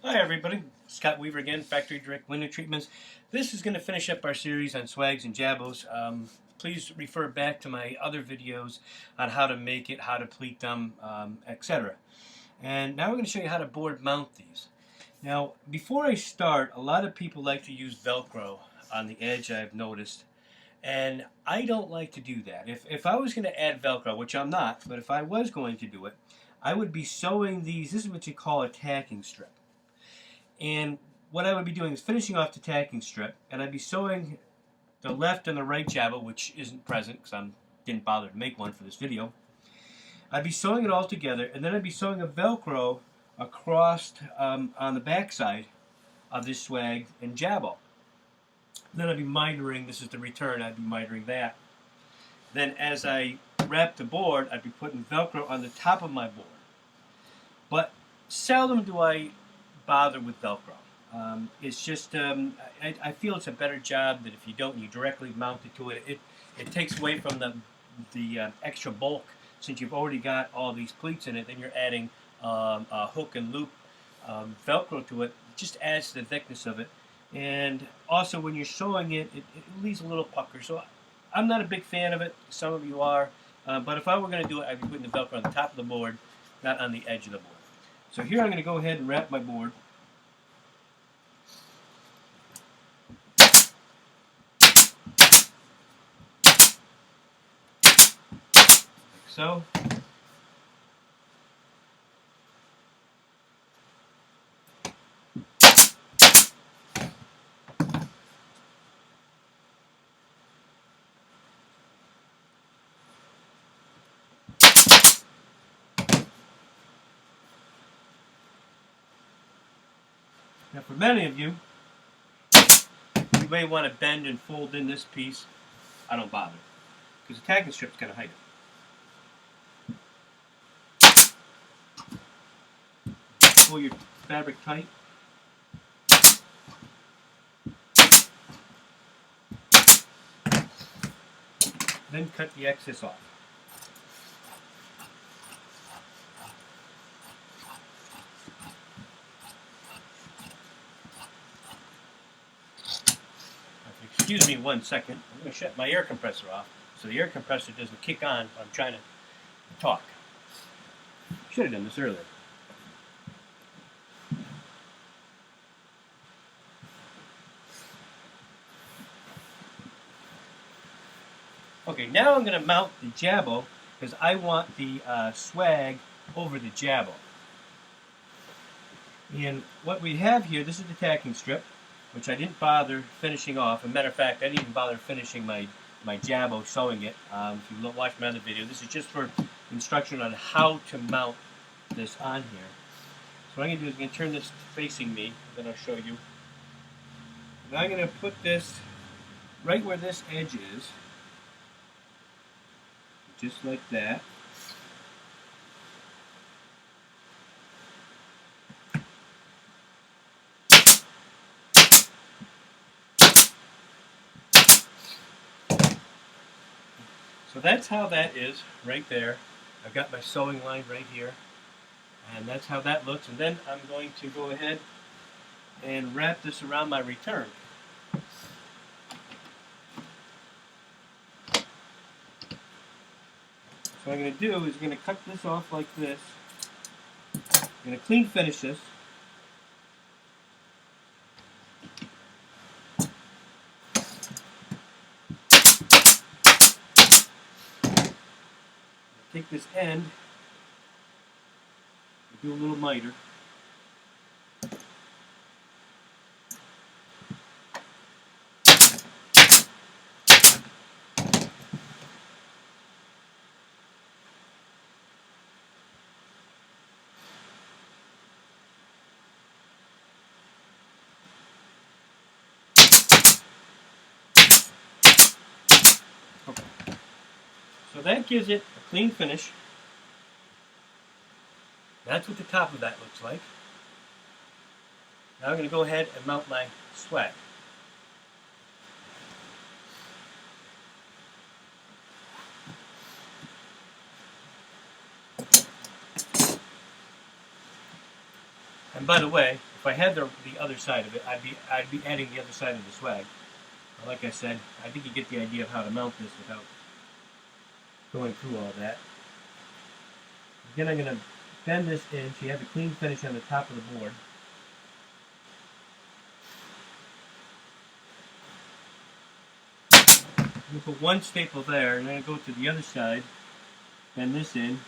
Hi everybody, Scott Weaver again, Factory Direct Window Treatments. This is going to finish up our series on swags and jabots. Please refer back to my other videos on how to make it, how to pleat them, etc. And now we're going to show you how to board mount these. Now, before I start, a lot of people like to use Velcro on the edge, I've noticed. And I don't like to do that. If I was going to add Velcro, which I'm not, but if I was going to do it, I would be sewing these. This is what you call a tacking strip. And what I would be doing is finishing off the tacking strip, and I'd be sewing the left and the right jabot, which isn't present because I didn't bother to make one for this video. I'd be sewing it all together, and then I'd be sewing a Velcro across on the back side of this swag and jabot. Then I'd be mitering, this is the return, I'd be mitering that. Then as I wrap the board, I'd be putting Velcro on the top of my board. But seldom do I bother with Velcro. It's just, I feel it's a better job that if you don't, you directly mount it to it. It takes away from the extra bulk. Since you've already got all these pleats in it, then you're adding a hook and loop Velcro to it. It just adds to the thickness of it. And also when you're sewing it, it leaves a little pucker. So I'm not a big fan of it. Some of you are. But if I were going to do it, I'd be putting the Velcro on the top of the board, not on the edge of the board. So here I'm going to go ahead and wrap my board. Like so. Now for many of you, you may want to bend and fold in this piece. I don't bother, because the tacking strip's going to hide it. Pull your fabric tight. Then cut the excess off. Excuse me 1 second. I'm going to shut my air compressor off so the air compressor doesn't kick on when I'm trying to talk. Should have done this earlier. Okay, now I'm going to mount the jabot because I want the swag over the jabot. And what we have here, this is the tacking strip, which I didn't bother finishing off. As a matter of fact, I didn't even bother finishing my jabot sewing it. If you watch my other video, this is just for instruction on how to mount this on here. So what I'm going to do is I'm going to turn this facing me, then I'll show you. And I'm going to put this right where this edge is, just like that. So that's how that is right there. I've got my sewing line right here, and that's how that looks. And then I'm going to go ahead and wrap this around my return. So what I'm going to do is I'm going to cut this off like this. I'm going to clean finish this. Take this end, do a little miter. Okay. So that gives it a clean finish. That's what the top of that looks like. Now I'm going to go ahead and mount my swag. And by the way, If I had the other side of it, I'd be adding the other side of the swag. But like I said, I think you get the idea of how to mount this without going through all that. Again, I'm going to bend this in so you have a clean finish on the top of the board. I'm going to put one staple there, and then I go to the other side, bend this in.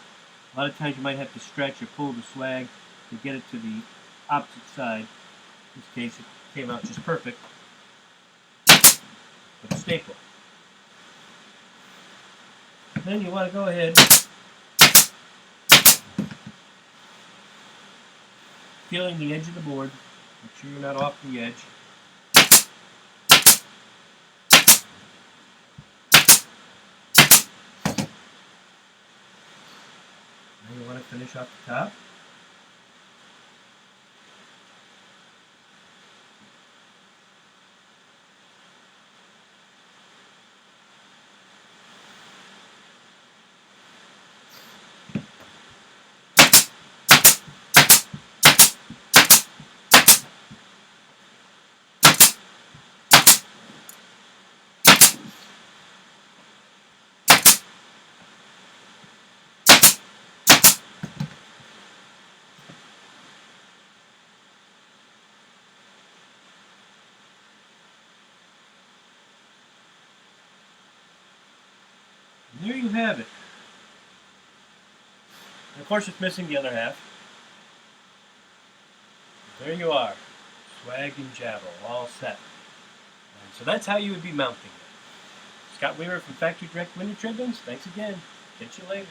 A lot of times you might have to stretch or pull the swag to get it to the opposite side. In this case, it came out just perfect with a staple. Then you want to go ahead, feeling the edge of the board, make sure you're not off the edge. Then you want to finish off the top. And there you have it. And of course it's missing the other half. There you are. Swag and Jabot, all set. And so that's how you would be mounting it. Scott Weaver from Factory Direct Window Trim. Thanks again. Catch you later.